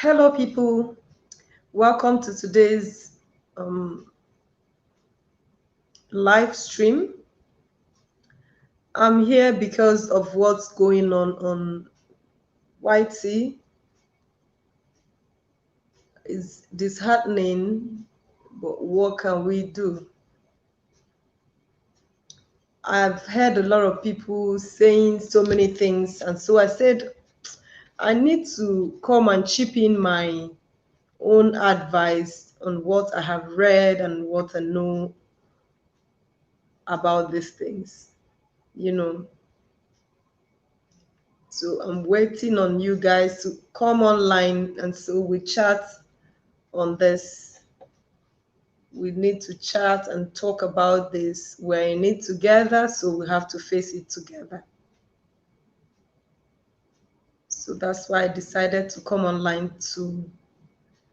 Hello, people. Welcome to today's live stream. I'm here because of what's going on YT. It's disheartening, but what can we do? I've heard a lot of people saying so many things, and so I said I need to come and chip in my own advice on what I have read and what I know about these things. You know, So I'm waiting on you guys to come online, and so we chat on this. We need to chat and talk about this. We're in it together, so we have to face it together. So that's why I decided to come online to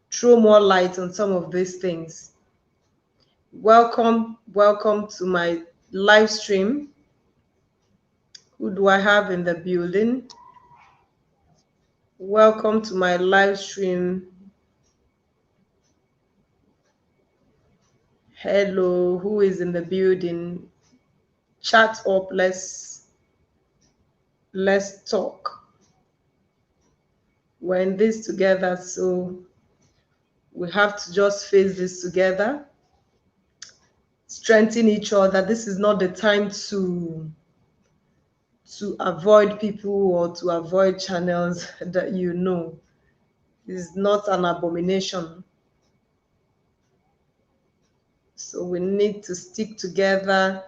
throw more light on some of these things. Welcome to my live stream. Who do I have in the building? Welcome to my live stream. Hello, who is in the building? Chat up, let's talk. We're in this together, so we have to just face this together, strengthen each other. This is not the time to avoid people or to avoid channels that you know. It's not an abomination. So we need to stick together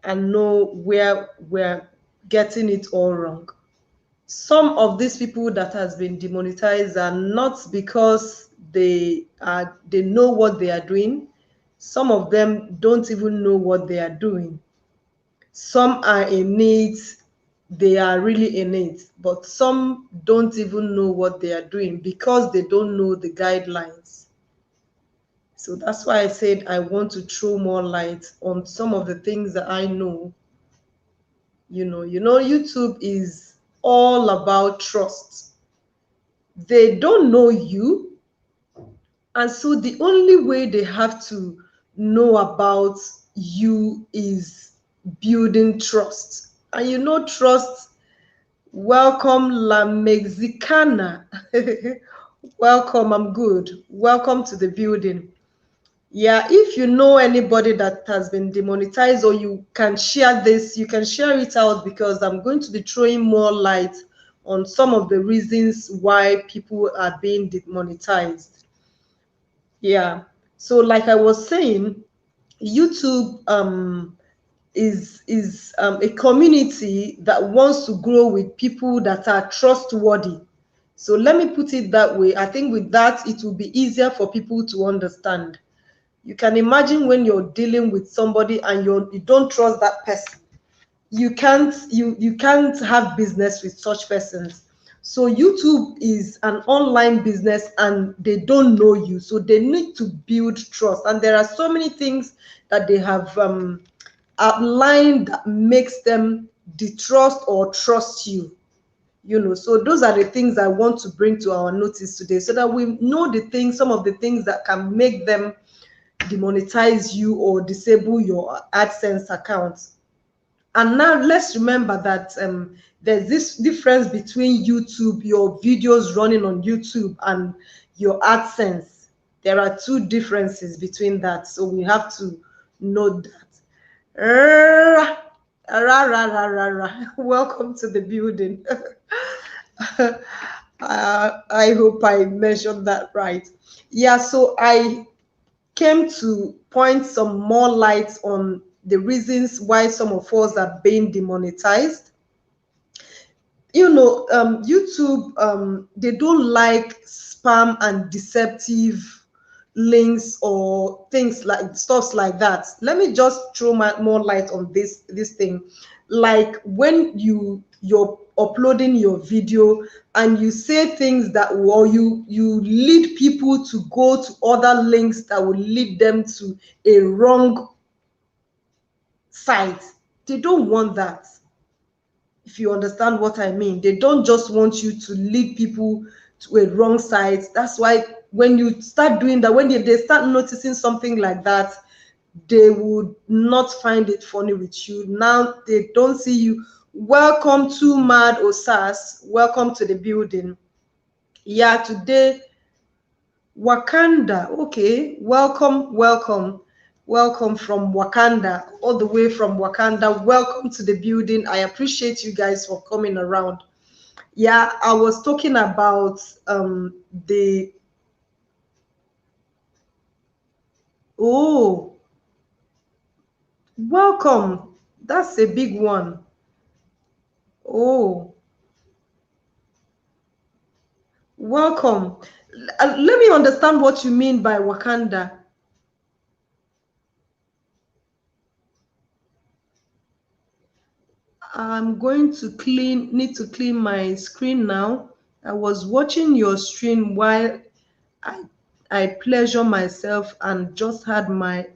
and know where we're getting it all wrong. Some of these people that has been demonetized are not because they know what they are doing. Some of them don't even know what they are doing. Some are in it, they are really in it, but some don't even know what they are doing because they don't know the guidelines. So that's why I said I want to throw more light on some of the things that I know. YouTube is all about trust. They don't know you, and so the only way they have to know about you is building trust. And trust. Welcome, La Mexicana. Welcome, I'm good. Welcome to the building. Yeah, if you know anybody that has been demonetized, or you can share this, you can share it out, because I'm going to be throwing more light on some of the reasons why people are being demonetized. Yeah. So like I was saying, YouTube is a community that wants to grow with people that are trustworthy. So let me put it that way. I think with that, it will be easier for people to understand. You can imagine when you're dealing with somebody and you don't trust that person. You can't have business with such persons. So YouTube is an online business and they don't know you, so they need to build trust. And there are so many things that they have outlined that makes them distrust or trust you. So those are the things I want to bring to our notice today, so that we know some of the things that can make them demonetize you or disable your AdSense account. And now let's remember that there's this difference between YouTube, your videos running on YouTube, and your AdSense. There are two differences between that, so we have to know that. Welcome to the building. I hope I mentioned that right. Yeah, so I came to point some more light on the reasons why some of us are being demonetized. YouTube, they don't like spam and deceptive links or things like stuff like that. Let me just throw more light on this thing. Like when you're uploading your video and you say things that you lead people to go to other links that will lead them to a wrong site. They don't want that. If you understand what I mean, they don't just want you to lead people to a wrong site. That's why when you start doing that, when they start noticing something like that, they would not find it funny with you. Now they don't see you. Welcome to Mad Osas. Welcome to the building. Yeah, today Wakanda. Okay, welcome, welcome, welcome from Wakanda, all the way from Wakanda. Welcome to the building. I appreciate you guys for coming around. Yeah, I was talking about the oh, welcome. That's a big one. Oh, welcome. Let me understand what you mean by Wakanda. I'm going to need to clean my screen now. I was watching your stream while I, I pleasure myself and just had my,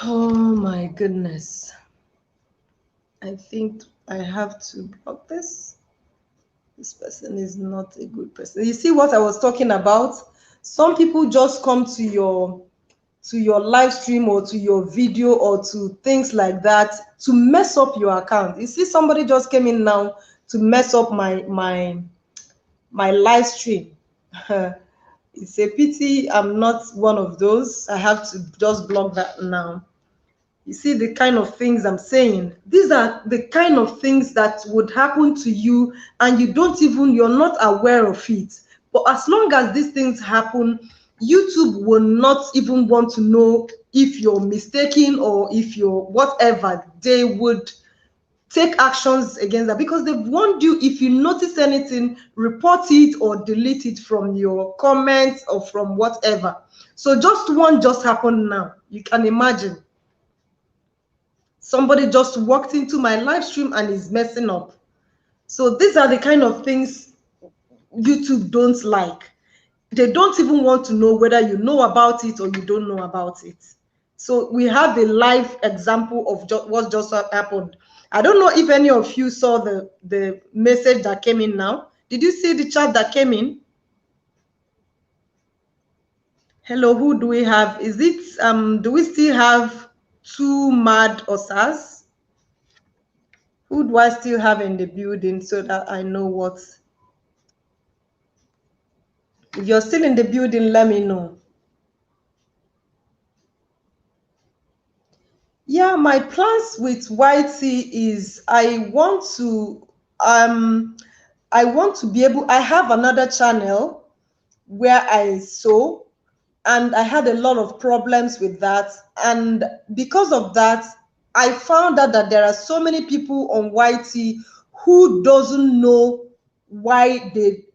oh my goodness. I think I have to block this. This person is not a good person. You see what I was talking about? Some people just come to your live stream or to your video or to things like that to mess up your account. You see, somebody just came in now to mess up my live stream. It's a pity I'm not one of those. I have to just block that now. You see the kind of things I'm saying. These are the kind of things that would happen to you and you're not aware of it. But as long as these things happen, YouTube will not even want to know if you're mistaken or if you're whatever. They would take actions against that because they've warned you. If you notice anything, report it or delete it from your comments or from whatever. So just one just happened now. You can imagine. Somebody just walked into my live stream and is messing up. So these are the kind of things YouTube don't like. They don't even want to know whether you know about it or you don't know about it. So we have a live example of what just happened. I don't know if any of you saw the message that came in now. Did you see the chat that came in? Hello, who do we have? Is it do we still have two Mad Osas? Who do I still have in the building so that I know what? If you're still in the building, let me know. Yeah, my plans with YT is I want to be able, I have another channel where I sew and I had a lot of problems with that. And because of that, I found out that there are so many people on YT who doesn't know why they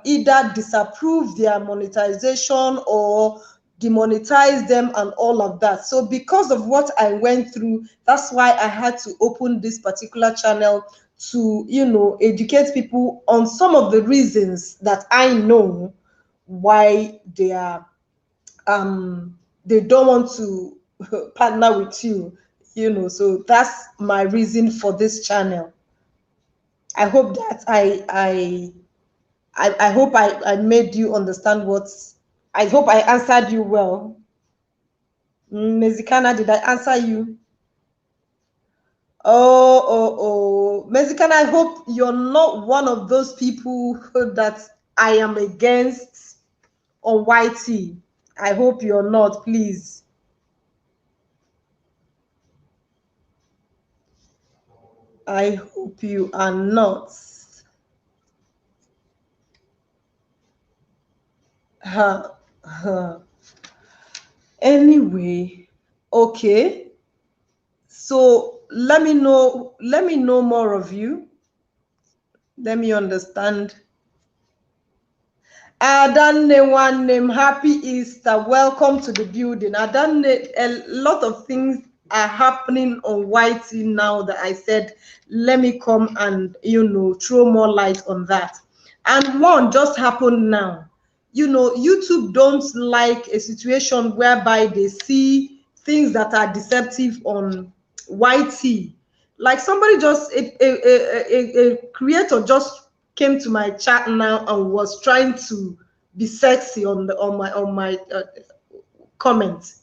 either disapprove their monetization or demonetize them and all of that. So because of what I went through, that's why I had to open this particular channel to, educate people on some of the reasons that I know why they are they don't want to partner with you, so that's my reason for this channel. I hope that I hope I made you understand what, I hope I answered you well. Mexicana, did I answer you? Mexicana, I hope you're not one of those people that I am against on YT. I hope you're not, please. I hope you are not. Anyway, okay. So let me know more of you. Let me understand. Adanne, one name, happy Easter. Welcome to the building. Adanne, a lot of things are happening on YT now that I said, let me come and, throw more light on that. And one just happened now. YouTube don't like a situation whereby they see things that are deceptive on YT. Like somebody just a creator just came to my chat now and was trying to be sexy on my comments.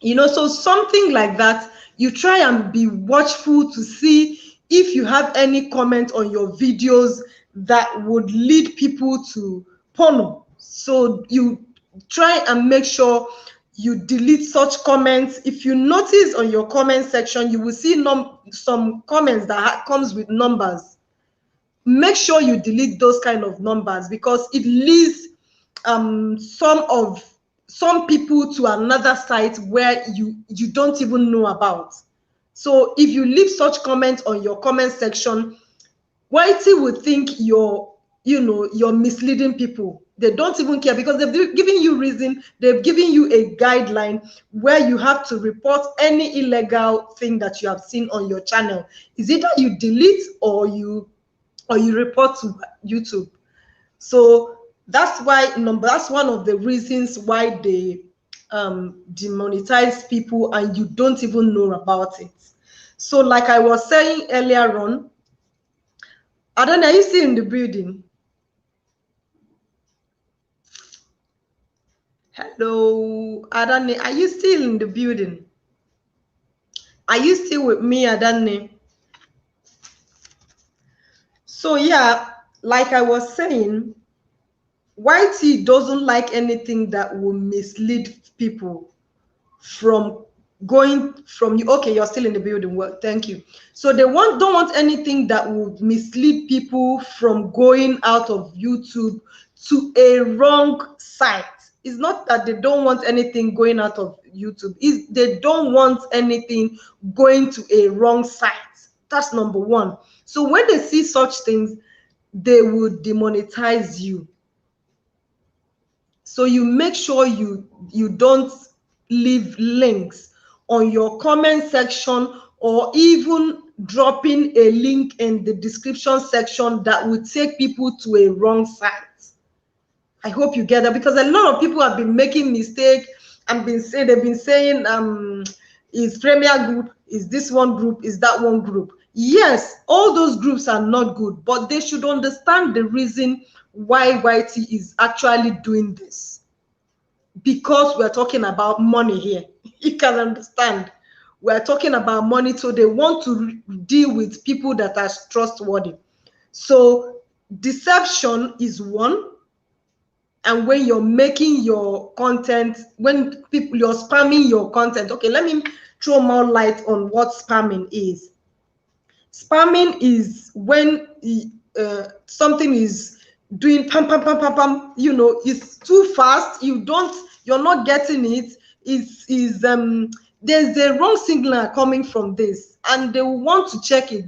You know, so something like that, you try and be watchful to see if you have any comment on your videos that would lead people to porno. So you try and make sure you delete such comments. If you notice on your comment section, you will see some comments that comes with numbers. Make sure you delete those kind of numbers, because it leads some people to another site where you don't even know about. So if you leave such comments on your comment section, YT would think you're misleading people. They don't even care, because they've given you reason, they've given you a guideline where you have to report any illegal thing that you have seen on your channel. Is either you delete or you report to YouTube. So that's one of the reasons why they demonetize people and you don't even know about it. So like I was saying earlier on, Adana, are you still in the building? Hello, Adana, are you still in the building? Are you still with me, Adana? So yeah, like I was saying, YT doesn't like anything that will mislead people from going from you. Okay, you're still in the building. Well, thank you. So they don't want anything that would mislead people from going out of YouTube to a wrong site. It's not that they don't want anything going out of YouTube. They don't want anything going to a wrong site. That's number one. So when they see such things, they will demonetize you. So you make sure you don't leave links on your comment section, or even dropping a link in the description section that would take people to a wrong site. I hope you get that, because a lot of people have been making mistakes and they've been saying is Premier Group, is this one group, is that one group. Yes, all those groups are not good, but they should understand the reason why YT is actually doing this. Because we're talking about money here. You can understand. We're talking about money, so they want to deal with people that are trustworthy. So deception is one. And when you're making your content, when you're spamming your content. Okay, let me throw more light on what spamming is. Spamming is when something is doing pam pam pam pam pam, it's too fast, you're not getting it. There's a wrong signal coming from this, and they will want to check it.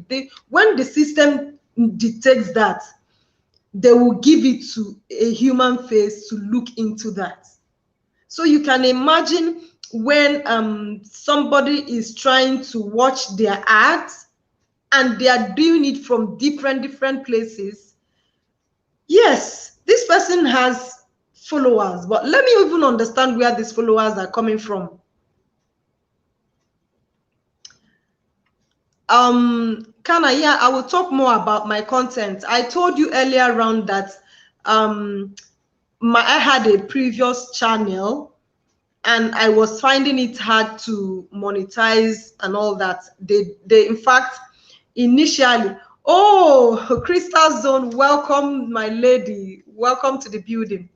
When the system detects that, they will give it to a human face to look into that. So you can imagine when somebody is trying to watch their ads and they are doing it from different places. Yes, this person has followers, but let me even understand where these followers are coming from. Yeah, I will talk more about my content. I told you earlier on that I had a previous channel and I was finding it hard to monetize and all that. They in fact, initially, oh, Crystal Zone, welcome, my lady. Welcome to the building.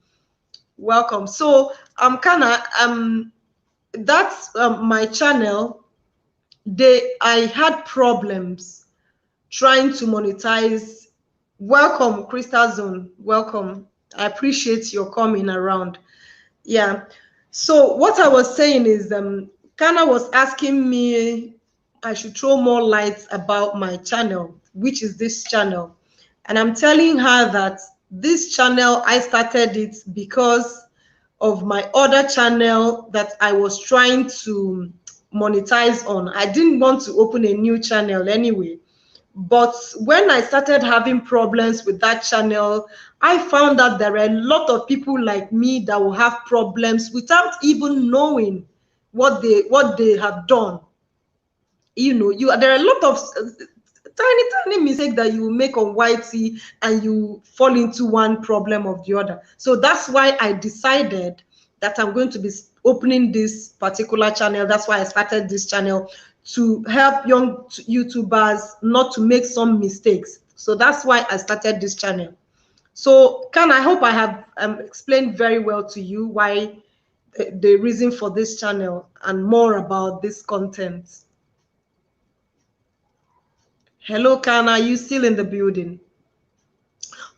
Welcome. So that's my channel. I had problems trying to monetize. Welcome, Crystal Zone. Welcome. I appreciate your coming around. Yeah. So what I was saying is, Kana was asking me I should throw more light about my channel, which is this channel. And I'm telling her that this channel, I started it because of my other channel that I was trying to monetize on. I didn't want to open a new channel anyway. But when I started having problems with that channel, I found out there are a lot of people like me that will have problems without even knowing, what they have done. You know, there are a lot of tiny mistake that you make on YT, and you fall into one problem of the other. So that's why I decided that I'm going to be opening this particular channel. That's why I started this channel, to help young YouTubers not to make some mistakes. So that's why I started this channel. So I hope I have explained very well to you why the reason for this channel and more about this content. Hello, Khan, are you still in the building?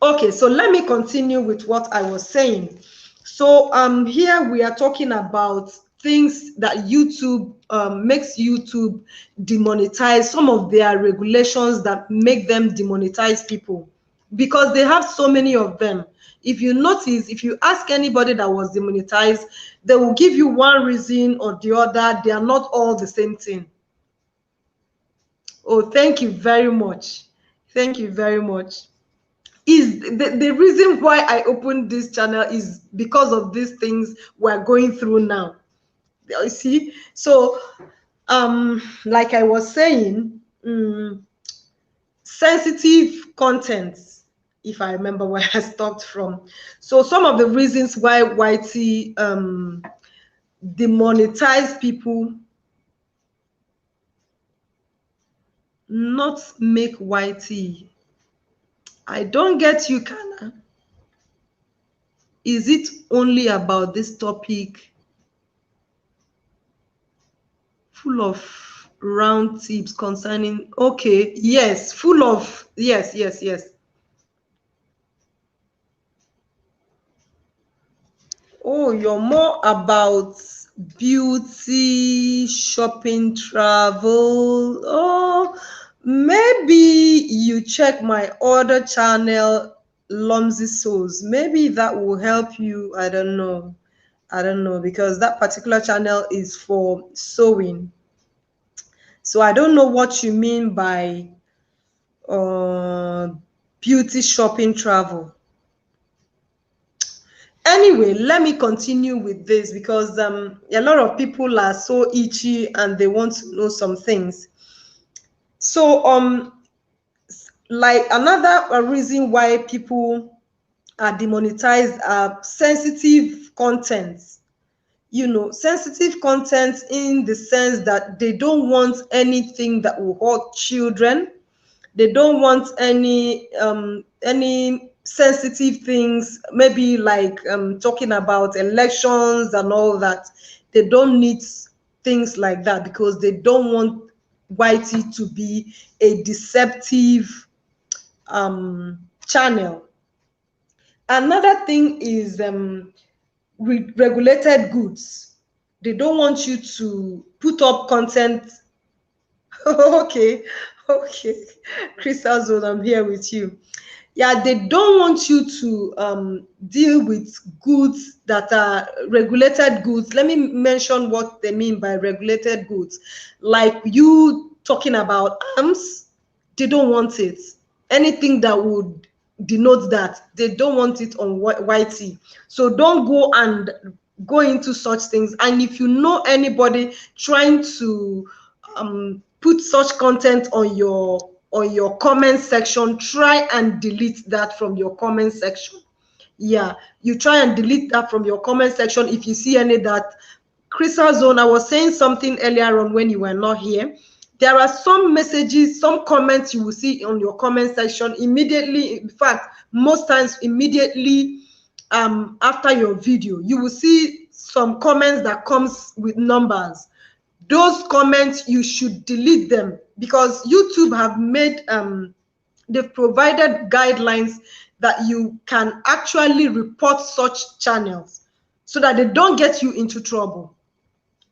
Okay, so let me continue with what I was saying. So here we are talking about things that YouTube makes YouTube demonetize, some of their regulations that make them demonetize people, because they have so many of them. If you notice, if you ask anybody that was demonetized, they will give you one reason or the other. They are not all the same thing. Oh, thank you very much. Thank you very much. Is the reason why I opened this channel is because of these things we're going through now. You see? So, like I was saying, sensitive contents, if I remember where I stopped from. So some of the reasons why YT demonetize people, not make YT. I don't get you, Kana. Is it only about this topic? Full of round tips concerning, okay, yes, full of, yes. Oh, you're more about beauty, shopping, travel. Oh, maybe you check my other channel, Lumsy Souls. Maybe that will help you. I don't know, because that particular channel is for sewing. So I don't know what you mean by beauty, shopping, travel. Anyway, let me continue with this, because a lot of people are so itchy and they want to know some things. So like another reason why people are demonetized are sensitive contents. You know, sensitive content in the sense that they don't want anything that will hurt children. They don't want any sensitive things, maybe like talking about elections and all that. They don't need things like that, because they don't want YT to be a deceptive channel. Another thing is regulated goods. They don't want you to put up content. Okay, Crystal Zone, I'm here with you. Yeah, they don't want you to deal with goods that are regulated goods. Let me mention what they mean by regulated goods. Like you talking about arms, they don't want it. Anything that would denote that, they don't want it on YT. So don't go into such things. And if you know anybody trying to put such content on your comment section, try and delete that from your comment section. Yeah, you try and delete that from your comment section if you see any that. Crystal Zone, I was saying something earlier on when you were not here. There are some messages, some comments you will see on your comment section immediately. In fact, most times immediately after your video, you will see some comments that comes with numbers. Those comments, you should delete them, because YouTube have made they've provided guidelines that you can actually report such channels so that they don't get you into trouble.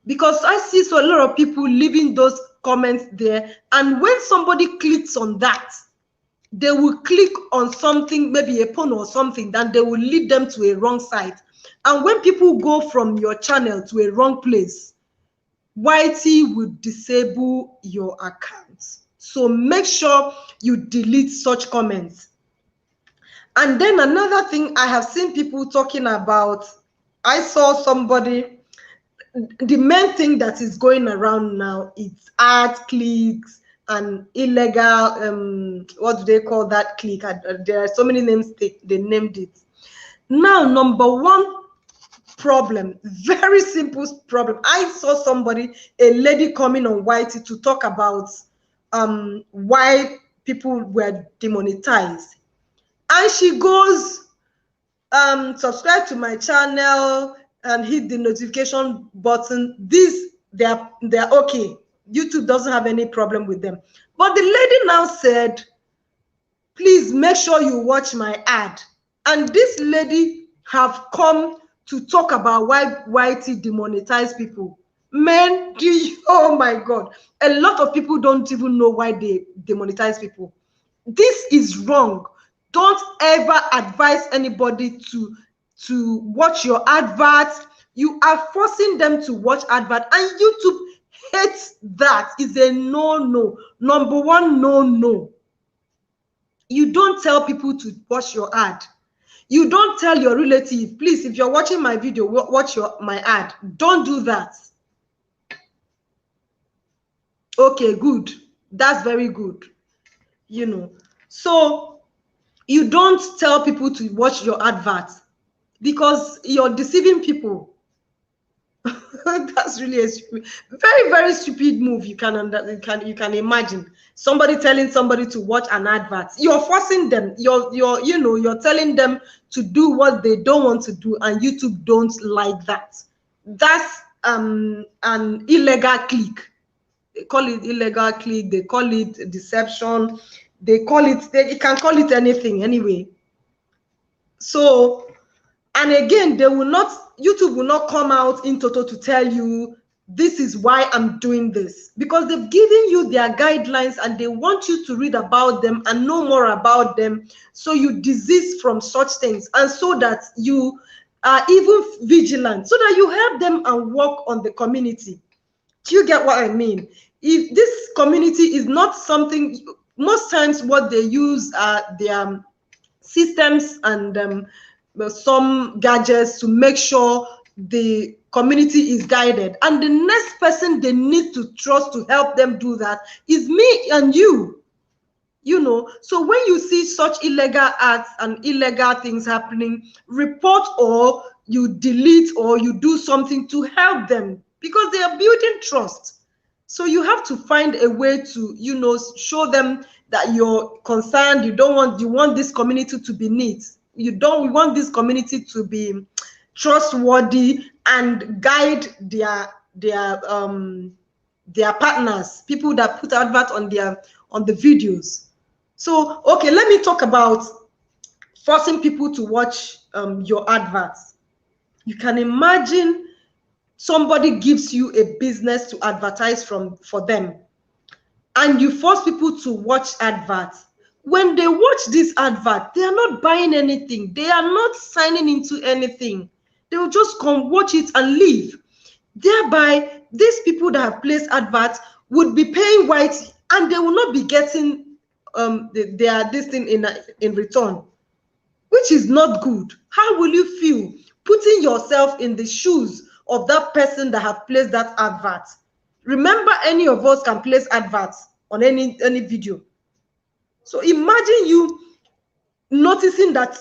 Because I see so a lot of people leaving those comments there, and when somebody clicks on that, they will click on something, maybe a porn or something, then they will lead them to a wrong site. And when people go from your channel to a wrong place, YT will disable your account. So make sure you delete such comments. And then another thing I have seen people talking about, I saw somebody, the main thing that is going around now is ad clicks and illegal, what do they call that click? There are so many names they named it. Now, number one problem, very simple problem. I saw somebody, a lady coming on YT to talk about why people were demonetized. And she goes, subscribe to my channel and hit the notification button. They're okay. YouTube doesn't have any problem with them. But the lady now said, please make sure you watch my ad. And this lady have come to talk about why YT demonetize people. Man, oh my God. A lot of people don't even know why they demonetize people. This is wrong. Don't ever advise anybody to watch your adverts. You are forcing them to watch advert, and YouTube hates that. It's a no. Number one, no. You don't tell people to watch your ad. You don't tell your relative, please, if you're watching my video, watch my ad. Don't do that. Okay, good. That's very good. So you don't tell people to watch your adverts because you're deceiving people. That's really a very, very stupid move. You can imagine somebody telling somebody to watch an advert. You're forcing them. You're telling them to do what they don't want to do, and YouTube don't like that. That's an illegal click. They call it illegal click. They call it deception. They can call it anything anyway. So, and again, YouTube will not come out in total to tell you this is why I'm doing this, because they've given you their guidelines and they want you to read about them and know more about them, so you desist from such things, and so that you are even vigilant, so that you help them and work on the community. Do you get what I mean? If this community is not something, most times what they use are their systems and some gadgets to make sure the community is guided, and the next person they need to trust to help them do that is me and you. So when you see such illegal acts and illegal things happening, report, or you delete, or you do something to help them, because they are building trust. So you have to find a way to show them that you're concerned. You want this community to be neat. We want this community to be trustworthy and guide their partners, people that put advert on the videos. So, okay, let me talk about forcing people to watch your adverts. You can imagine somebody gives you a business to advertise for them, and you force people to watch adverts. When they watch this advert, they are not buying anything. They are not signing into anything. They will just come watch it and leave. Thereby, these people that have placed adverts would be paying white, and they will not be getting this thing in return, which is not good. How will you feel putting yourself in the shoes of that person that have placed that advert? Remember, any of us can place adverts on any video. So imagine you noticing that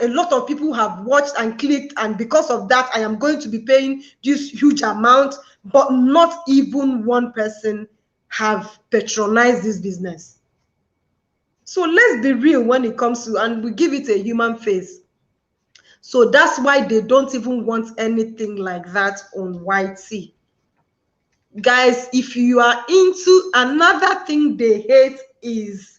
a lot of people have watched and clicked, and because of that, I am going to be paying this huge amount, but not even one person have patronized this business. So let's be real when it comes to, and we give it a human face. So that's why they don't even want anything like that on YT. Guys, if you are into, another thing they hate is,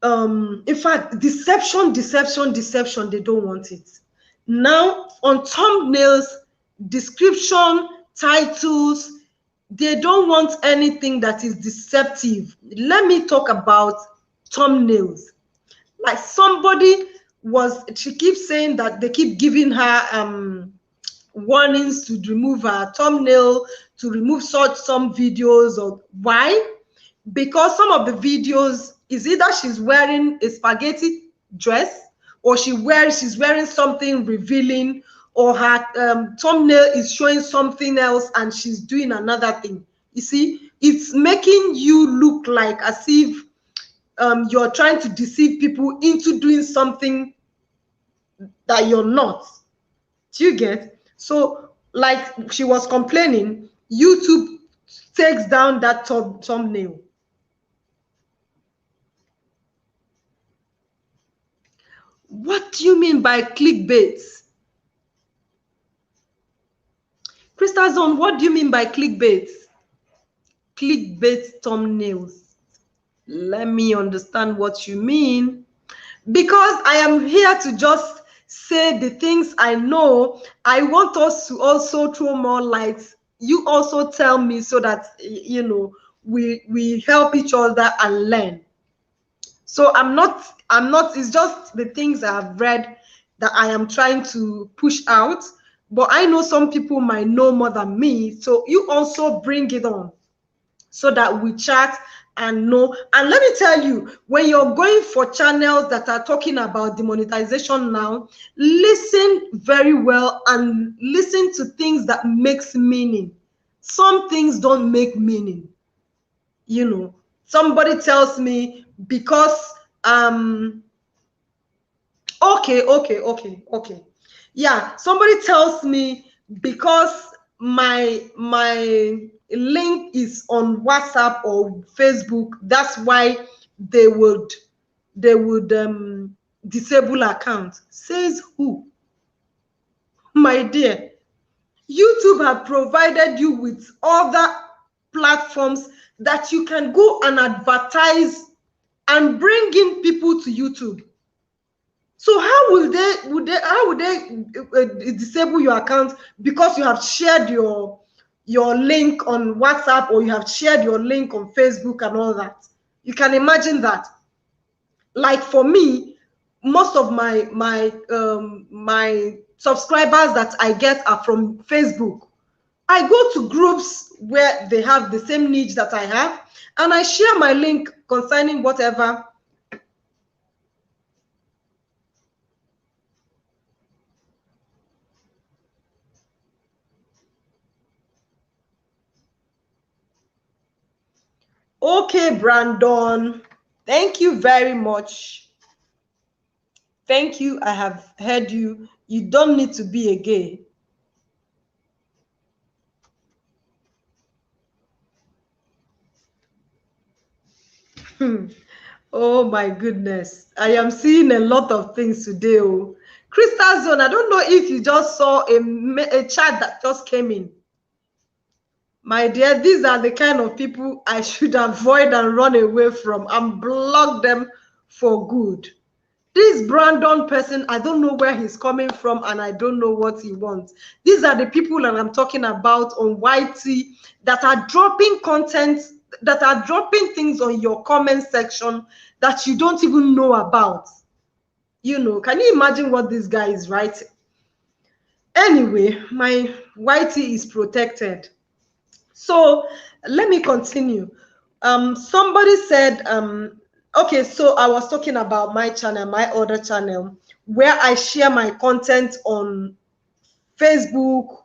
in fact, deception, they don't want it. Now, on thumbnails, description, titles, they don't want anything that is deceptive. Let me talk about thumbnails. Like she keeps saying that they keep giving her warnings to remove her thumbnail, to remove some videos. Or why? Because some of the videos is either she's wearing a spaghetti dress, or she's wearing something revealing, or her thumbnail is showing something else and she's doing another thing. You see, it's making you look like as if you're trying to deceive people into doing something that you're not. Do you get? So, like she was complaining, YouTube takes down that thumbnail. What do you mean by clickbait? Crystal Zone, what do you mean by clickbait? Clickbait thumbnails. Let me understand what you mean. Because I am here to just say the things I know. I want us to also throw more light. You also tell me so that, you know, we help each other and learn. So I'm not, it's just the things I've read that I am trying to push out. But I know some people might know more than me. So you also bring it on so that we chat and know. And let me tell you, when you're going for channels that are talking about demonetization now, listen very well and listen to things that makes meaning. Some things don't make meaning. You know, somebody tells me because okay. Yeah, somebody tells me because my link is on WhatsApp or Facebook, that's why they would disable account. Says who? My dear, YouTube have provided you with other platforms that you can go and advertise and bring in people to YouTube. So how would they disable your account because you have shared your link on WhatsApp or you have shared your link on Facebook and all that? You can imagine that. Like for me, most of my subscribers that I get are from Facebook. I go to groups where they have the same needs that I have, and I share my link concerning whatever. Okay, Brandon, thank you very much. Thank you. I have heard you. You don't need to be a gay. Oh my goodness. I am seeing a lot of things today. Oh, Crystal Zone, I don't know if you just saw a chat that just came in. My dear, these are the kind of people I should avoid and run away from and block them for good. This Brandon person, I don't know where he's coming from and I don't know what he wants. These are the people that I'm talking about on YT that are dropping content, that are dropping things on your comment section that you don't even know about. You know, can you imagine what this guy is writing? Anyway, my YT is protected. So let me continue. Somebody said, okay, so I was talking about my channel, my other channel, where I share my content on Facebook.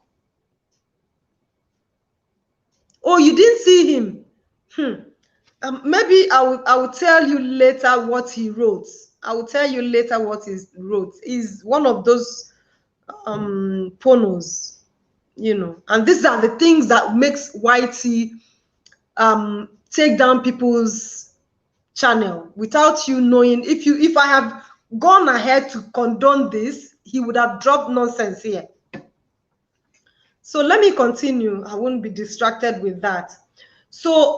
Oh, you didn't see him? Maybe I will tell you later what he wrote. I will tell you later what he wrote. He's one of those pornos, you know, and these are the things that makes YT take down people's channel without you knowing. If I have gone ahead to condone this, he would have dropped nonsense here. So let me continue. I won't be distracted with that. So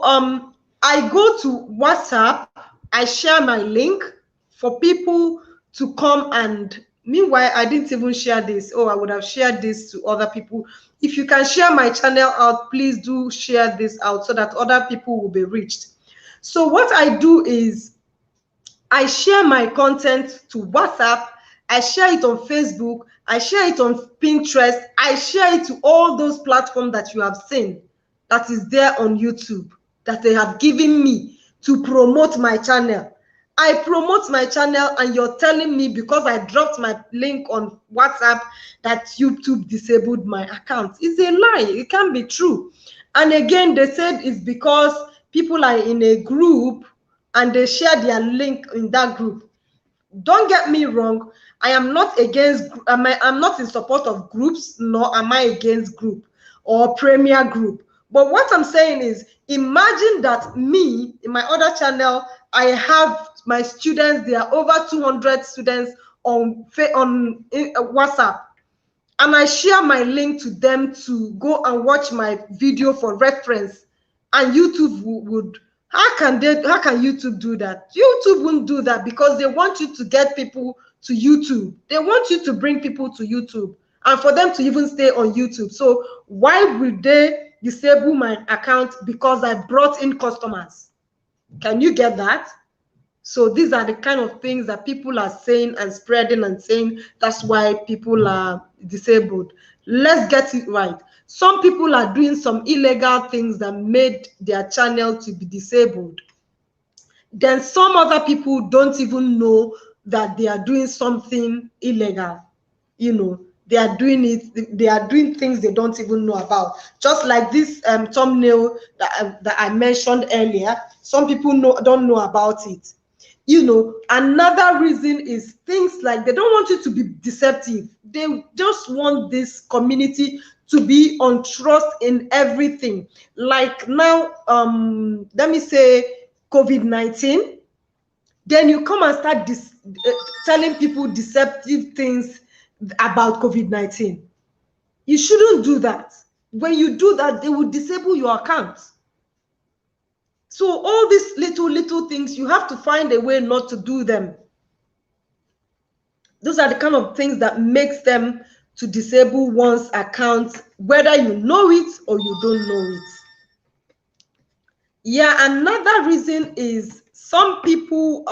I go to WhatsApp, I share my link for people to come, and meanwhile I didn't even share this. Oh, I would have shared this to other people. If you can share my channel out, please do share this out so that other people will be reached. So what I do is I share my content to WhatsApp, I share it on Facebook, I share it on Pinterest, I share it to all those platforms that you have seen that is there on YouTube that they have given me to promote my channel. I promote my channel and you're telling me because I dropped my link on WhatsApp that YouTube disabled my account. It's a lie. It can't be true. And again, they said it's because people are in a group and they share their link in that group. Don't get me wrong. I am not against, I'm not in support of groups, nor am I against group or premier group. But what I'm saying is, imagine that me, in my other channel, I have my students, there are over 200 students on WhatsApp, and I share my link to them to go and watch my video for reference, and YouTube would, how can YouTube do that? YouTube wouldn't do that because they want you to get people to YouTube. They want you to bring people to YouTube and for them to even stay on YouTube. So why would they disable my account because I brought in customers? Can you get that? So these are the kind of things that people are saying and spreading and saying that's why people are disabled. Let's get it right. Some people are doing some illegal things that made their channel to be disabled. Then some other people don't even know that they are doing something illegal. You know, they are doing it, they are doing things they don't even know about. Just like this thumbnail that I mentioned earlier, some people don't know about it. You know, another reason is things like they don't want you to be deceptive. They just want this community to be on trust in everything. Like now, let me say COVID-19, then you come and start telling people deceptive things about COVID-19. You shouldn't do that. When you do that, they will disable your account. So all these little things, you have to find a way not to do them. Those are the kind of things that makes them to disable one's account, whether you know it or you don't know it. Yeah, another reason is some people,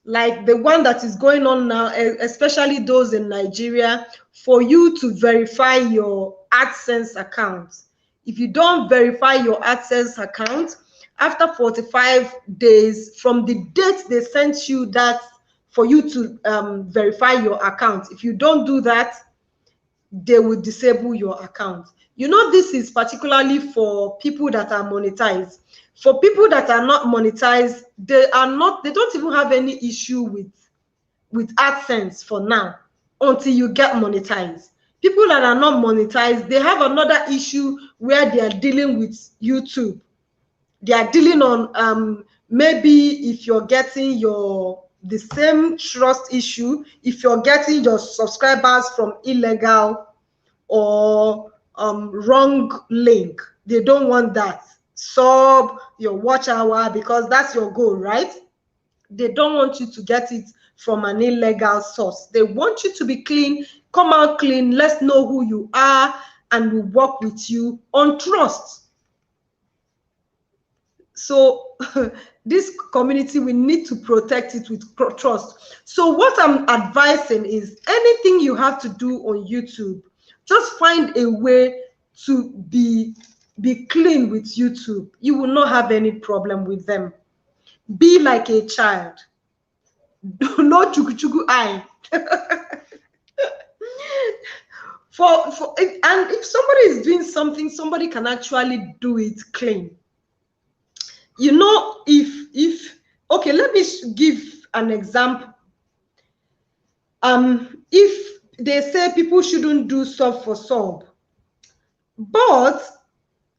like the one that is going on now, especially those in Nigeria, for you to verify your AdSense account. If you don't verify your AdSense account, after 45 days from the date they sent you that for you to verify your account, if you don't do that, they will disable your account. You know, this is particularly for people that are monetized. For people that are not monetized, they don't even have any issue with AdSense for now until you get monetized. People that are not monetized, they have another issue where they are dealing with YouTube. They are dealing on maybe if you're getting the same trust issue, if you're getting your subscribers from illegal or wrong link. They don't want that. Sub your watch hour because that's your goal, right? They don't want you to get it from an illegal source. They want you to be clean, come out clean, let's know who you are, and we work with you on trust. So this community, we need to protect it with trust. So what I'm advising is anything you have to do on YouTube, just find a way to be clean with YouTube. You will not have any problem with them. Be like a child. No chugu eye. And if somebody is doing something, somebody can actually do it clean. You know, if okay, let me give an example. If they say people shouldn't do sub for sub, but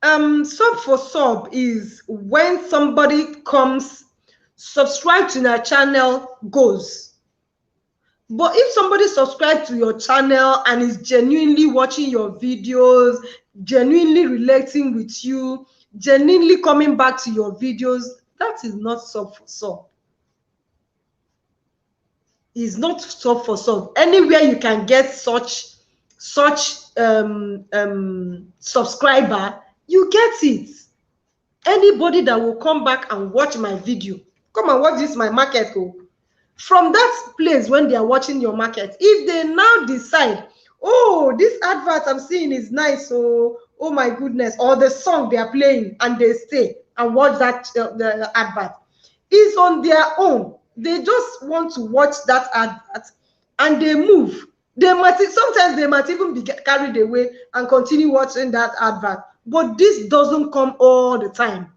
sub for sub is when somebody comes, subscribe to their channel, goes. But if somebody subscribes to your channel and is genuinely watching your videos, genuinely relating with you, genuinely coming back to your videos, that is not sub for sub. It's not sub for sub. Anywhere you can get such subscriber, you get it. Anybody that will come back and watch my video, come and watch this my market. From that place when they are watching your market, if they now decide, oh, this advert I'm seeing is nice, oh my goodness, or the song they are playing, and they stay and watch that the advert, is on their own. They just want to watch that advert and they move. Sometimes they might even be carried away and continue watching that advert. But this doesn't come all the time.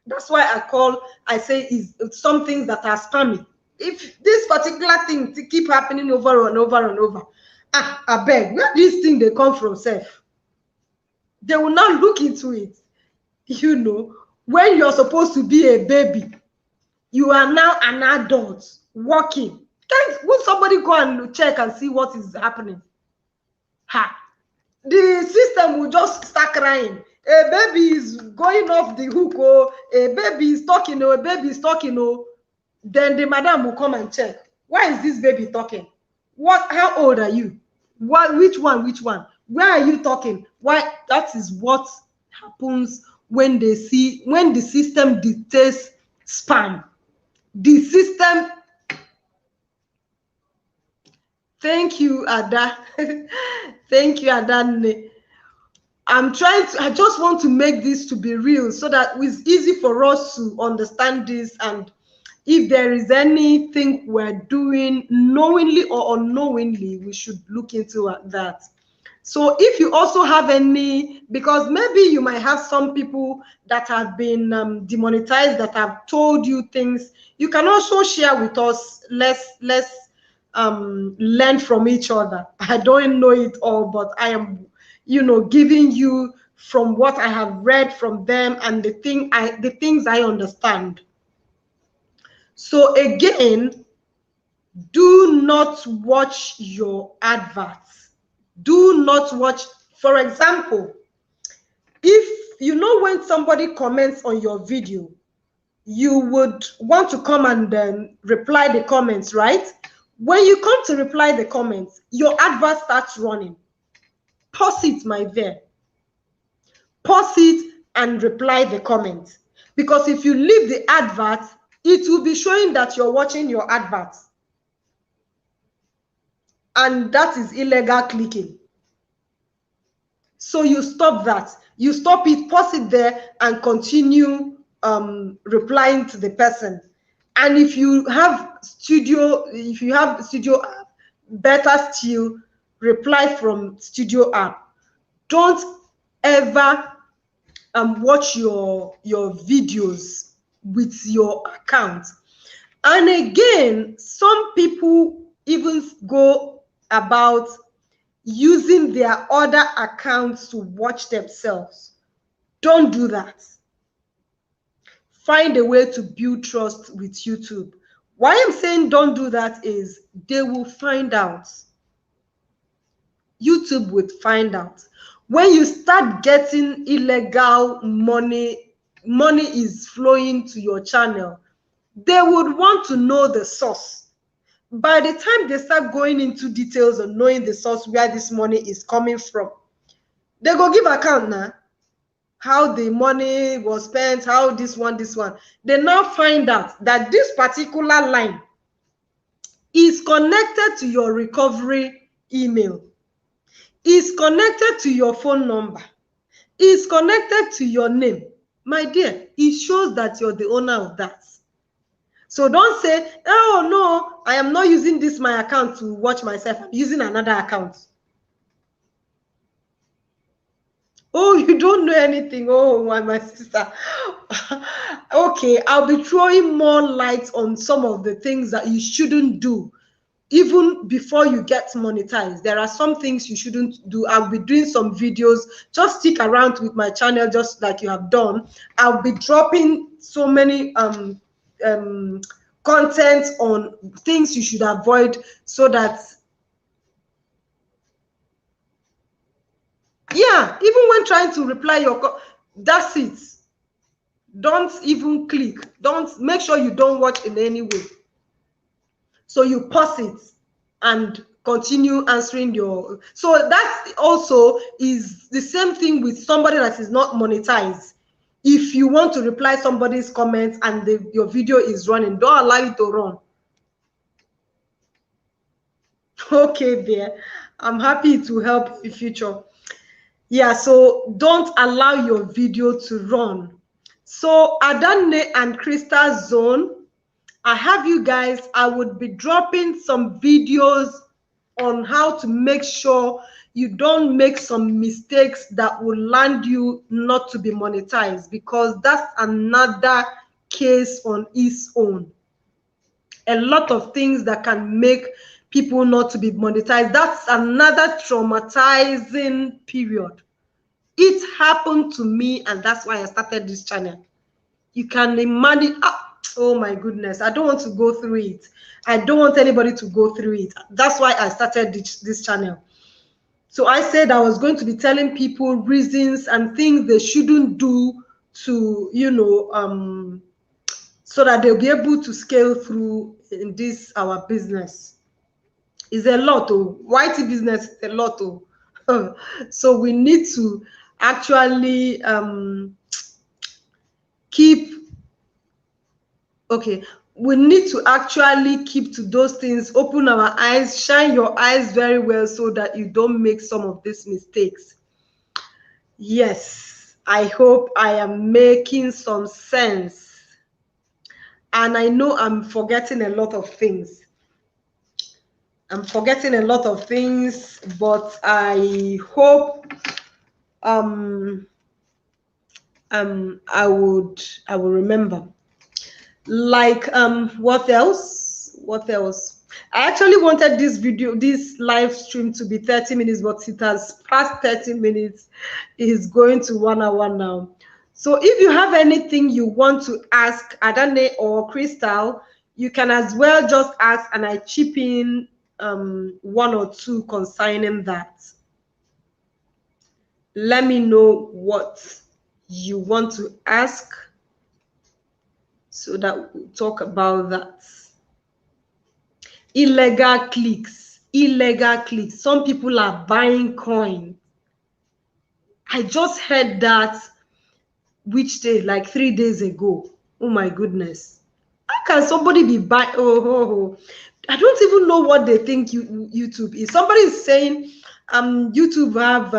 That's why I say is some things that are spammy. If this particular thing to keep happening over and over and over, I beg, where this thing they come from, self? They will not look into it. You know, when you're supposed to be a baby, you are now an adult working. Will somebody go and check and see what is happening? Ha! The system will just start crying. A baby is going off the hook, oh, a baby is talking, oh, a baby is talking, oh. Then the madam will come and check. Why is this baby talking? How old are you? Which one? Where are you talking? Why? That is what happens when the system dictates spam. The system. Thank you, Ada. Thank you, Ada. I just want to make this to be real so that it's easy for us to understand this, and if there is anything we're doing knowingly or unknowingly, we should look into that. So if you also have any, because maybe you might have some people that have been demonetized that have told you things, you can also share with us. Let's learn from each other. I don't know it all, but I am, giving you from what I have read from them and the things I understand. So again, do not watch your adverts. Do not watch. For example, if when somebody comments on your video, you would want to come and then reply the comments, right? When you come to reply the comments, your advert starts running. Pause it, my dear. Pause it and reply the comments. Because if you leave the advert, it will be showing that you're watching your advert. And that is illegal clicking. So you stop that. You stop it, pause it there, and continue replying to the person. And if you have studio app, better still, reply from studio app. Don't ever watch your videos with your account. And again, some people even go about using their other accounts to watch themselves. Don't do that. Find a way to build trust with YouTube. Why I'm saying don't do that is they will find out. YouTube would find out. When you start getting illegal money is flowing to your channel, they would want to know the source. By the time they start going into details and knowing the source where this money is coming from, they go give account now. How the money was spent, how this one. They now find out that this particular line is connected to your recovery email, is connected to your phone number, is connected to your name. My dear, it shows that you're the owner of that. So don't say, oh no, I am not using my account to watch myself. I'm using another account. Oh, you don't know anything. Oh, my sister. Okay, I'll be throwing more light on some of the things that you shouldn't do. Even before you get monetized, there are some things you shouldn't do. I'll be doing some videos. Just stick around with my channel, just like you have done. I'll be dropping so many content on things you should avoid, so that, yeah, even when trying to reply that's it. Don't even click. Don't make sure you don't watch in any way. So you pause it and continue answering your. So that also is the same thing with somebody that is not monetized. If you want to reply somebody's comments and your video is running, don't allow it to run. Okay, there. I'm happy to help in future. Yeah, so don't allow your video to run. So Adane and Crystal Zone, I have you guys, I would be dropping some videos on how to make sure you don't make some mistakes that will land you not to be monetized, because that's another case on its own. A lot of things that can make people not to be monetized. That's another traumatizing period. It happened to me, and that's why I started this channel. You can imagine. Oh my goodness, I don't want to go through it. I don't want anybody to go through it. That's why I started this channel. So I said I was going to be telling people reasons and things they shouldn't do to, you know, so that they'll be able to scale through in this our business. It's a lot, oh. YT business is a lot, oh. So we need to actually we need to actually keep to those things, open our eyes, shine your eyes very well so that you don't make some of these mistakes. Yes, I hope I am making some sense. And I know I'm forgetting a lot of things. I'm forgetting a lot of things, but I hope I will remember. Like what else? I actually wanted this live stream to be 30 minutes, but it has passed 30 minutes. It is going to 1 hour now. So if you have anything you want to ask Adane or Crystal, you can as well just ask, and I chip in one or two concerning that. Let me know what you want to ask so that we'll talk about that. Illegal clicks. Some people are buying coins. I just heard that, which day? Like 3 days ago. Oh my goodness. How can somebody be buying? I don't even know what they think YouTube is. Somebody is saying YouTube have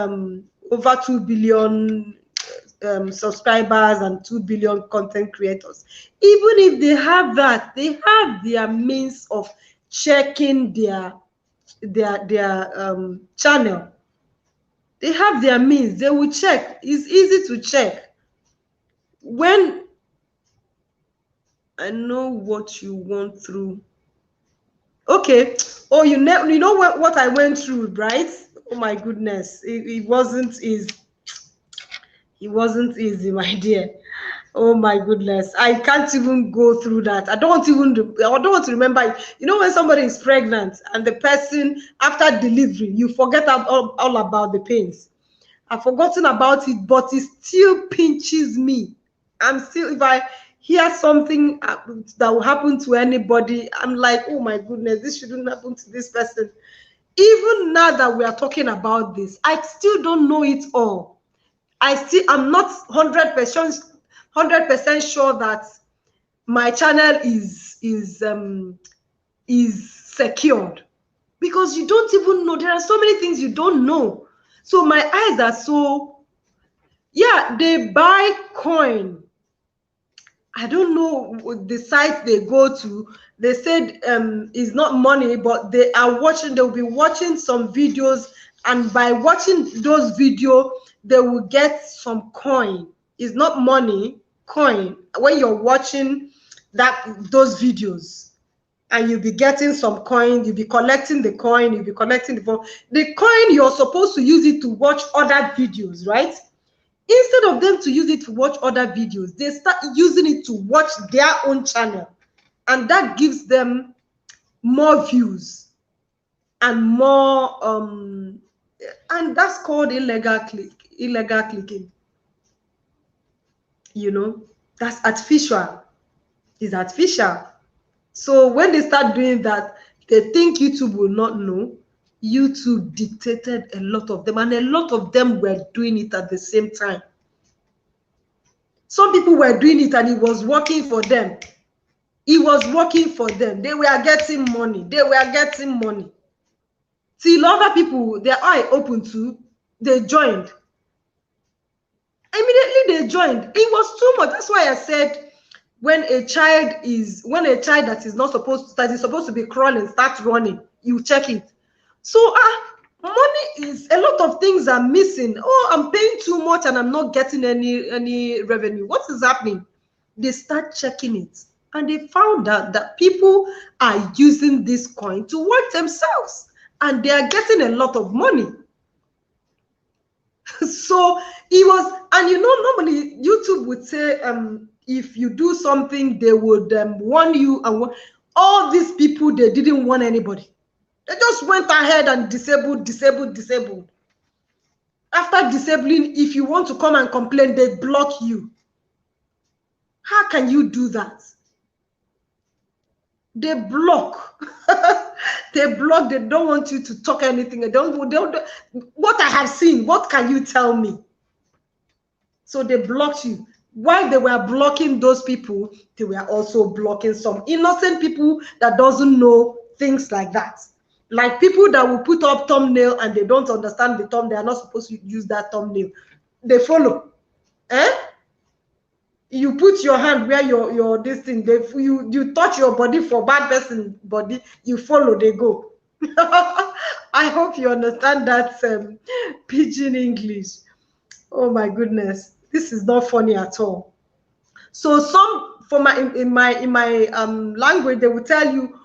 over 2 billion subscribers and 2 billion content creators. Even if they have that, they have their means of checking their channel. They have their means. They will check. It's easy to check. When I know what you went through. Okay. Oh, you know what I went through, right? Oh my goodness. It wasn't easy. It wasn't easy, my dear. Oh my goodness. I can't even go through that. I don't want to remember it. You know, when somebody is pregnant and the person after delivery, you forget all about the pains. I've forgotten about it, but it still pinches me. I'm still, if I hear something that will happen to anybody, I'm like, oh my goodness, this shouldn't happen to this person. Even now that we are talking about this, I still don't know it all. I'm not 100% sure that my channel is secured, because you don't even know. There are so many things you don't know. So my eyes are so, yeah, they buy coin. I don't know the site they go to. They said it's not money, but they are watching. They'll be watching some videos, and by watching those videos, they will get some coin. It's not money, coin. When you're watching those videos, and you'll be getting some coin, you'll be collecting the coin, you'll be collecting the coin. You're supposed to use it to watch other videos, right? Instead of them to use it to watch other videos, they start using it to watch their own channel, and that gives them more views and more and that's called illegal clicking. You know, that's artificial. It's artificial. So when they start doing that, they think YouTube will not know. YouTube dictated a lot of them, and a lot of them were doing it at the same time. Some people were doing it and it was working for them. It was working for them. They were getting money. Till other people, their eye open to, they joined. Immediately they joined. It was too much. That's why I said when a child that is not supposed to, that is supposed to be crawling starts running, you check it. So money is, a lot of things are missing. Oh, I'm paying too much and I'm not getting any revenue. What is happening? They start checking it, and they found out that people are using this coin to work themselves, and they are getting a lot of money. So it was, and you know, normally YouTube would say, if you do something, they would warn you, and all these people, they didn't warn anybody. They just went ahead and disabled. After disabling, if you want to come and complain, they block you. How can you do that? They block. They block. They don't want you to talk anything. They don't. What I have seen, what can you tell me? So they blocked you. While they were blocking those people, they were also blocking some innocent people that doesn't know things like that. Like people that will put up thumbnail and they don't understand the thumbnail. They are not supposed to use that thumbnail. They follow. You put your hand where your this thing, you touch your body for bad person body, you follow, they go. I hope you understand that pidgin English. Oh my goodness, this is not funny at all. So some, for my in my language, they will tell you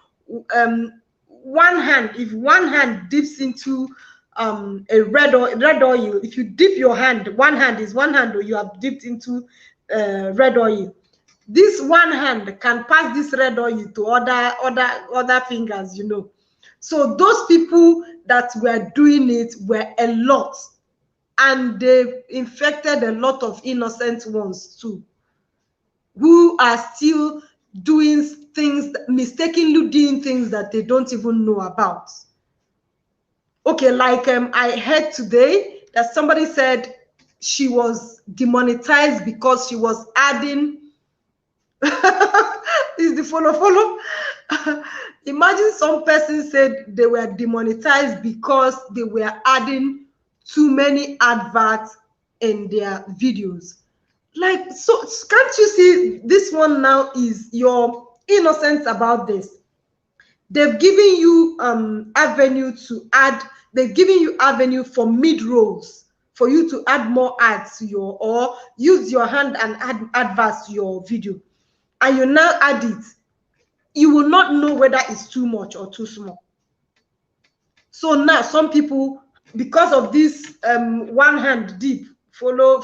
one hand, if one hand dips into a red oil, if you dip your hand, one hand is one hand, or you have dipped into red oil, this one hand can pass this red oil to other fingers, you know. So those people that were doing it were a lot, and they infected a lot of innocent ones too, who are still doing things, mistakenly doing things that they don't even know about. Okay, like I heard today that somebody said she was demonetized because she was adding is the follow. Imagine some person said they were demonetized because they were adding too many adverts in their videos. Like, so can't you see this one now is your innocence about this? They've given you avenue to add, they've given you avenue for mid-rolls for you to add more ads to your, or use your hand and add adverts to your video, and you now add it. You will not know whether it's too much or too small. So now some people, because of this one hand deep, follow,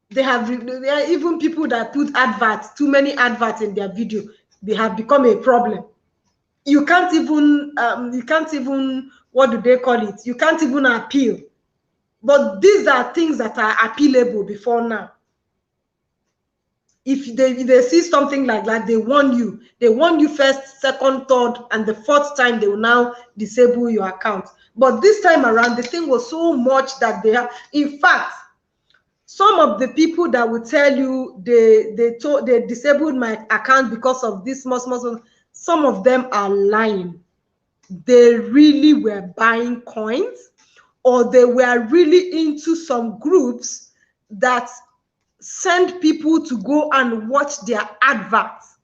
there are even people that put adverts, too many adverts in their video. They have become a problem. You can't even what do they call it? You can't even appeal. But these are things that are appealable before now. If they see something like that, they warn you. They warn you first, second, third, and the fourth time they will now disable your account. But this time around, the thing was so much that they have. In fact, some of the people that will tell you they disabled my account because of this small, some of them are lying. They really were buying coins, or they were really into some groups that send people to go and watch their adverts.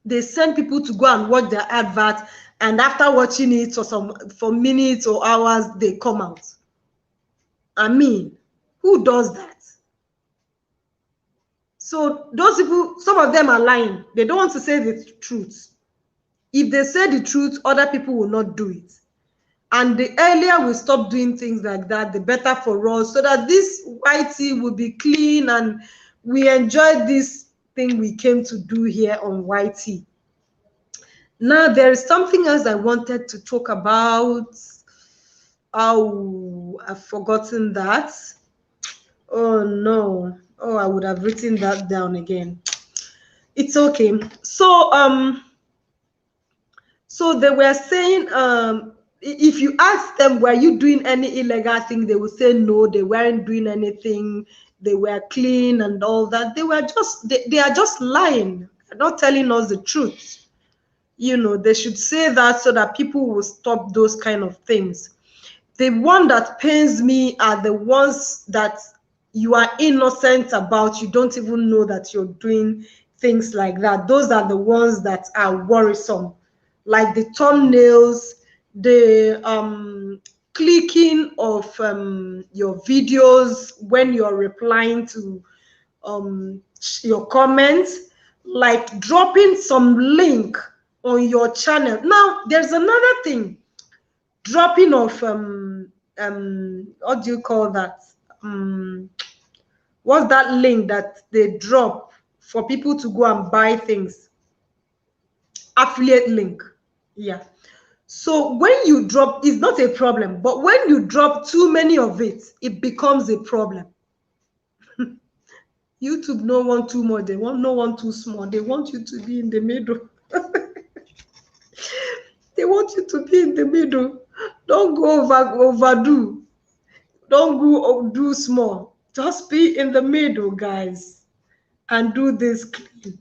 They send people to go and watch their adverts, and after watching it for minutes or hours, they come out. I mean, who does that? So those people, some of them are lying. They don't want to say the truth. If they say the truth, other people will not do it. And the earlier we stop doing things like that, the better for us, so that this YT will be clean and we enjoy this thing we came to do here on YT. Now, there is something else I wanted to talk about. Oh, I've forgotten that. Oh, no. Oh, I would have written that down again. It's okay. So, so they were saying, if you ask them, were you doing any illegal thing, they would say no, they weren't doing anything. They were clean and all that. They were just, they are just lying. They're not telling us the truth. You know, they should say that so that people will stop those kind of things. The one that pains me are the ones that you are innocent about, you don't even know that you're doing things like that. Those are the ones that are worrisome, like the thumbnails, the clicking of your videos when you're replying to your comments, like dropping some link on your channel. Now there's another thing, dropping of what do you call that, what's that link that they drop for people to go and buy things? Affiliate link. Yeah. So when you drop, it's not a problem, but when you drop too many of it, it becomes a problem. YouTube no want too much, they want no one too small. They want you to be in the middle. They want you to be in the middle. Don't go overdo. Don't go do small. Just be in the middle, guys, and do this clean.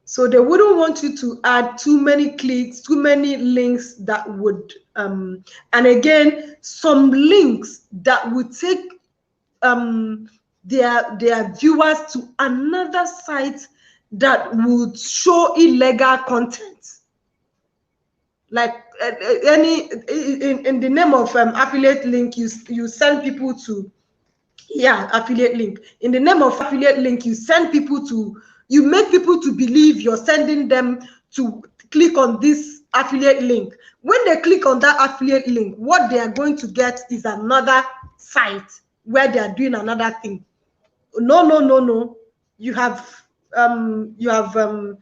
So they wouldn't want you to add too many clicks, too many links that would, and again, some links that would take their viewers to another site that would show illegal content. Like any in the name of affiliate link, you send people to, yeah, affiliate link. In the name of affiliate link, you send people to, you make people to believe you're sending them to click on this affiliate link. When they click on that affiliate link, what they are going to get is another site where they are doing another thing. No, no, no, no. You have the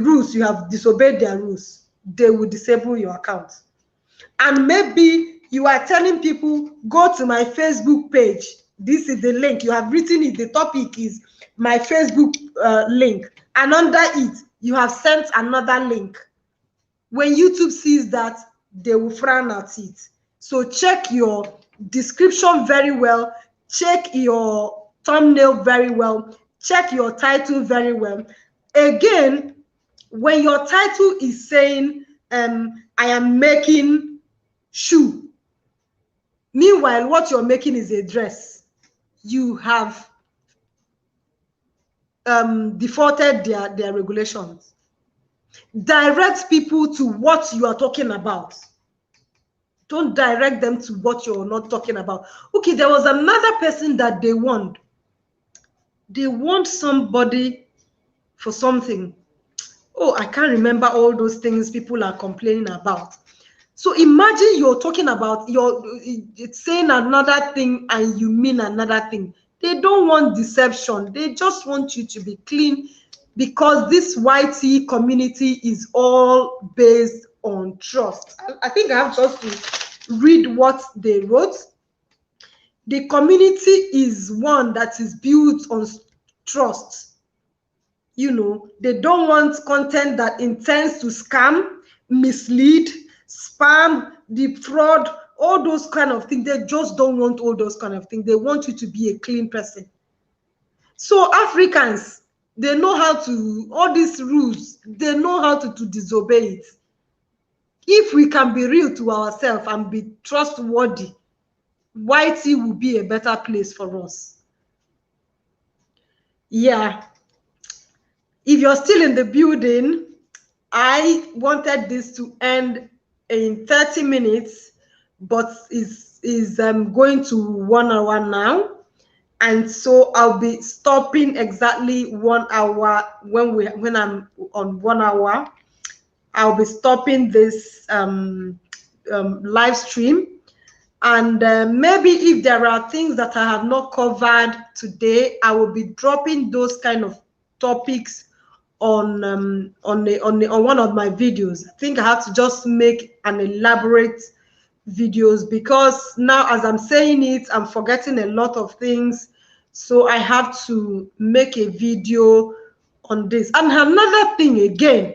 rules. You have disobeyed their rules. They will disable your account. And maybe you are telling people, go to my Facebook page. This is the link. You have written it. The topic is my Facebook link. And under it, you have sent another link. When YouTube sees that, they will frown at it. So check your description very well. Check your thumbnail very well. Check your title very well. Again, when your title is saying, I am making shoe, meanwhile what you're making is a dress, you have defaulted their regulations. Direct people to what you are talking about. Don't direct them to what you're not talking about. Okay, there was another person that they want somebody for something. Oh, I can't remember all those things people are complaining about. So imagine you're talking about, it's saying another thing and you mean another thing. They don't want deception. They just want you to be clean, because this YT community is all based on trust. I think I have just to read what they wrote. The community is one that is built on trust. You know, they don't want content that intends to scam, mislead, spam, defraud, all those kind of things. They just don't want all those kind of things. They want you to be a clean person. So Africans, they know how to, all these rules, they know how to disobey it. If we can be real to ourselves and be trustworthy, YT will be a better place for us. Yeah. If you're still in the building, I wanted this to end in 30 minutes, but is going to 1 hour now. And so I'll be stopping exactly 1 hour when I'm on 1 hour. I'll be stopping this live stream. And maybe if there are things that I have not covered today, I will be dropping those kind of topics on one of my videos. I think I have to just make an elaborate videos, because now as I'm saying it, I'm forgetting a lot of things. So I have to make a video on this. And another thing again,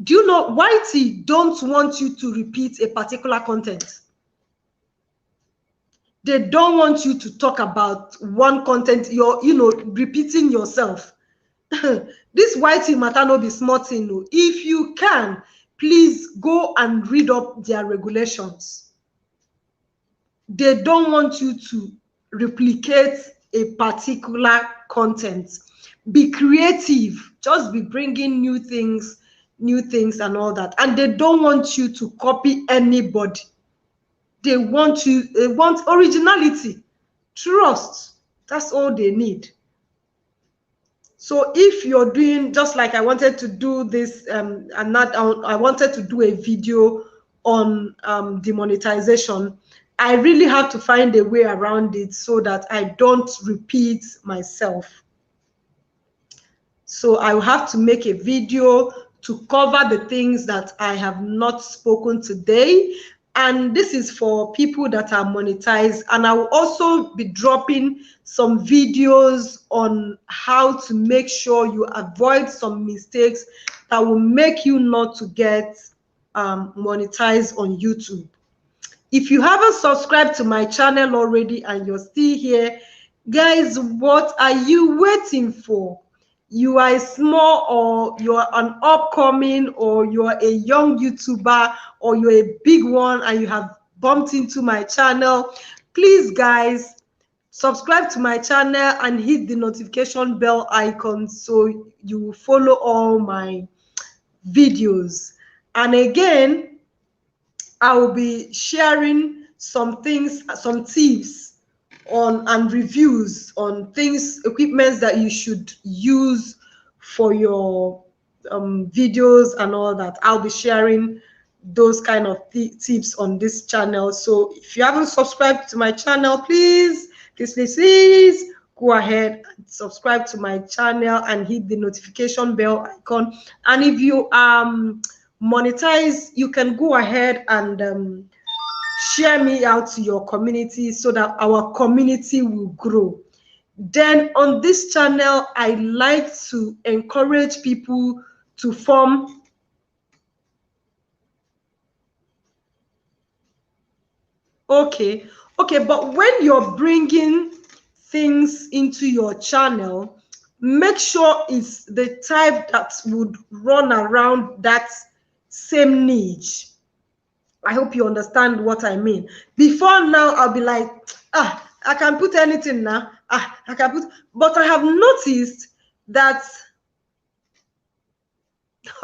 do you know YT don't want you to repeat a particular content? They don't want you to talk about one content. You're, repeating yourself. This YT matter no be small thing. No. If you can, please go and read up their regulations. They don't want you to replicate a particular content. Be creative. Just be bringing new things and all that. And they don't want you to copy anybody. They want originality, trust. That's all they need. So if you're doing, just like I wanted to do this, I wanted to do a video on demonetization, I really have to find a way around it so that I don't repeat myself. So I will have to make a video to cover the things that I have not spoken today. And this is for people that are monetized. And I will also be dropping some videos on how to make sure you avoid some mistakes that will make you not to get monetized on YouTube. If you haven't subscribed to my channel already and you're still here, guys, what are you waiting for? You are small, or you're an upcoming, or you're a young YouTuber, or you're a big one and you have bumped into my channel. Please, guys, subscribe to my channel and hit the notification bell icon so you will follow all my videos. And again, I will be sharing some things, some tips on and reviews on things, equipments that you should use for your videos and all that. I'll be sharing those kind of tips on this channel. So if you haven't subscribed to my channel, please go ahead and subscribe to my channel and hit the notification bell icon. And if you monetize, you can go ahead and share me out to your community so that our community will grow. Then on this channel, I like to encourage people to form but when you're bringing things into your channel, make sure it's the type that would run around that same niche. I hope you understand what I mean. Before now, I'll be like, I can put anything now. I can put, but I have noticed that,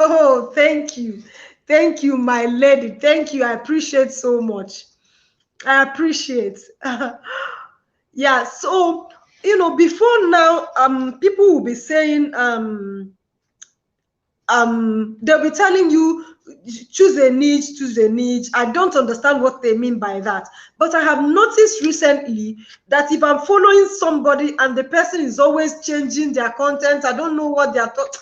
oh, thank you. Thank you, my lady. Thank you. I appreciate so much. I appreciate. Yeah, so, before now, people will be saying, they'll be telling you, choose a niche. I don't understand what they mean by that. But I have noticed recently that if I'm following somebody and the person is always changing their content, I don't know what they're talking,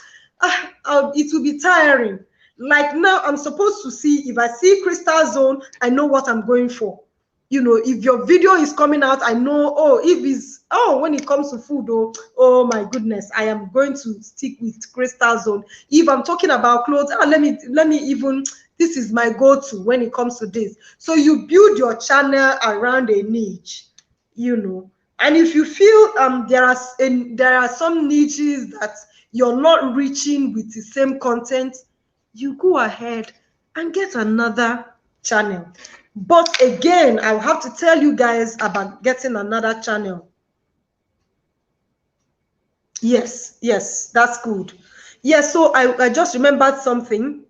it will be tiring. Like now, I'm supposed to see, if I see Crystal Zone, I know what I'm going for. If your video is coming out, I know, when it comes to food, oh my goodness, I am going to stick with Crystal Zone. If I'm talking about clothes, let me even, this is my go-to when it comes to this. So you build your channel around a niche, and if you feel there are some niches that you're not reaching with the same content, you go ahead and get another channel. But again, I'll have to tell you guys about getting another channel. Yes, that's good. Yes, so I just remembered something.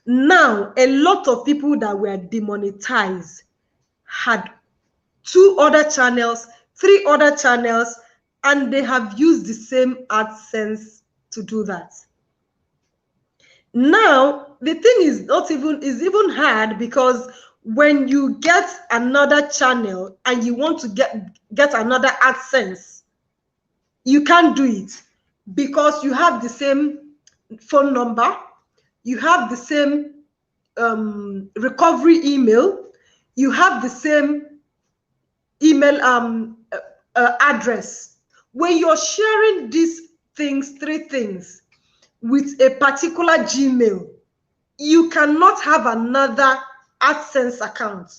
Now, a lot of people that were demonetized had 2 other channels, 3 other channels, and they have used the same AdSense to do that. Now, the thing is even hard, because when you get another channel and you want to get another AdSense, you can't do it, because you have the same phone number, you have the same recovery email, you have the same email address. When you're sharing these 3 things with a particular Gmail, you cannot have another AdSense account.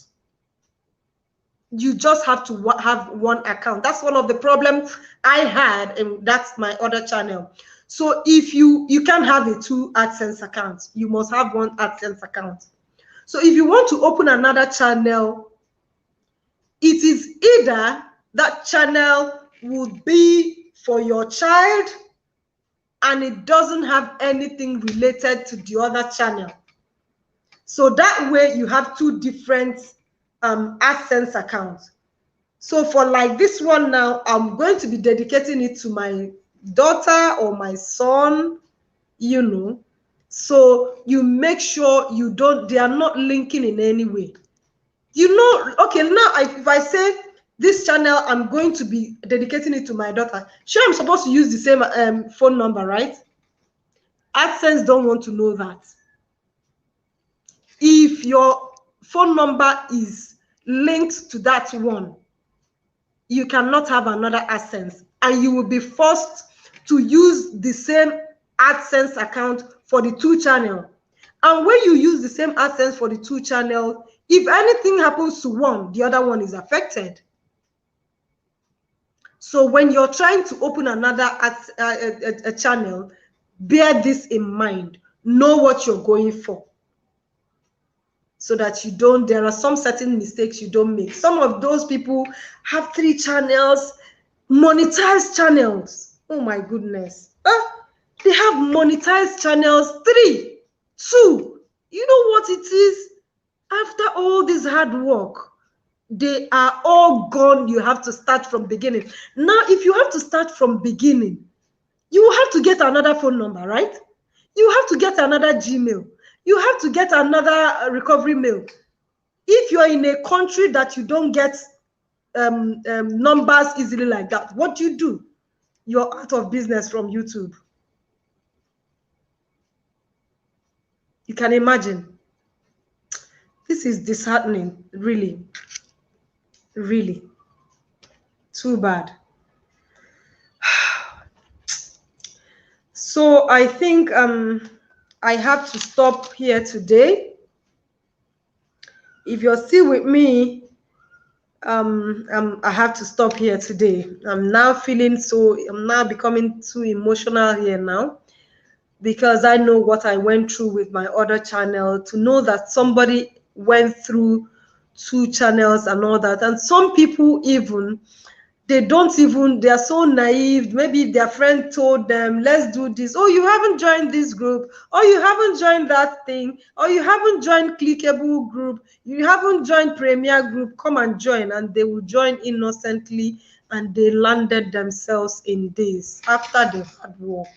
You just have to have one account. That's one of the problems I had, and that's my other channel. So if you can't have a 2 AdSense accounts, you must have 1 AdSense account. So if you want to open another channel, it is either that channel would be for your child and it doesn't have anything related to the other channel. So that way you have two different AdSense accounts. So for like this one now, I'm going to be dedicating it to my daughter or my son, you know. So you make sure they are not linking in any way. You know, okay, now if I say this channel, I'm going to be dedicating it to my daughter. Sure, I'm supposed to use the same phone number, right? AdSense don't want to know that. If your phone number is linked to that one, you cannot have another AdSense, and you will be forced to use the same AdSense account for the two channels. And when you use the same AdSense for the two channels, if anything happens to one, the other one is affected. So when you're trying to open another a channel, bear this in mind. Know what you're going for, so that you don't, there are some certain mistakes you don't make. Some of those people have 3 channels, monetized channels. Oh my goodness. They have monetized channels, 3, 2. You know what it is? After all this hard work, they are all gone. You have to start from beginning. Now, if you have to start from beginning, you have to get another phone number, right? You have to get another Gmail. You have to get another recovery mail. If you're in a country that you don't get numbers easily like that, what do? You're out of business from YouTube. You can imagine. This is disheartening, really. Really. Too bad. So I think I have to stop here today. If you're still with me, I have to stop here today. I'm now becoming too emotional here now, because I know what I went through with my other channel. To know that somebody went through 2 channels and all that, and some people even, they are so naive. Maybe their friend told them, let's do this. Oh, you haven't joined this group, or you haven't joined that thing, or you haven't joined clickable group, you haven't joined premier group, come and join. And they will join innocently, and they landed themselves in this after the hard work.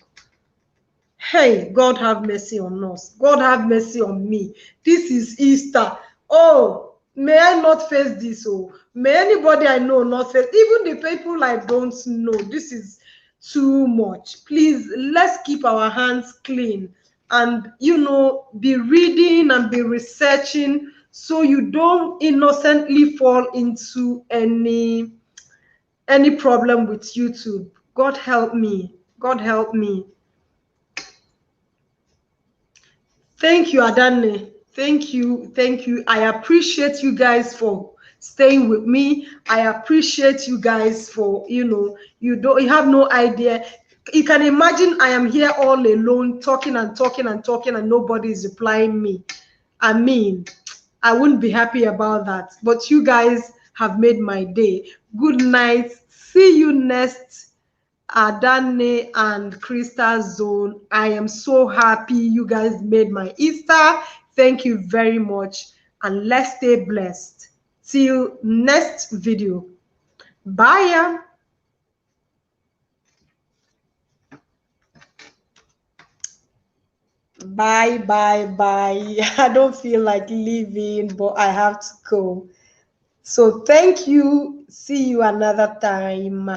Hey, God have mercy on us. God have mercy on me. This is Easter. Oh, may I not face this. Oh, may anybody I know not face, even the people I don't know. This is too much. Please, let's keep our hands clean and, be reading and be researching, so you don't innocently fall into any problem with YouTube. God help me. God help me. Thank you, Adane. Thank you. Thank you. I appreciate you guys for staying with me. I appreciate you guys for, you have no idea. You can imagine I am here all alone, talking and talking and talking, and nobody is replying me. I mean, I wouldn't be happy about that. But you guys have made my day. Good night. See you next Adane and Crystal Zone. I am so happy you guys made my Easter. Thank you very much, and let's stay blessed. Till next video. Bye. Bye, bye, bye. I don't feel like leaving, but I have to go. So thank you. See you another time.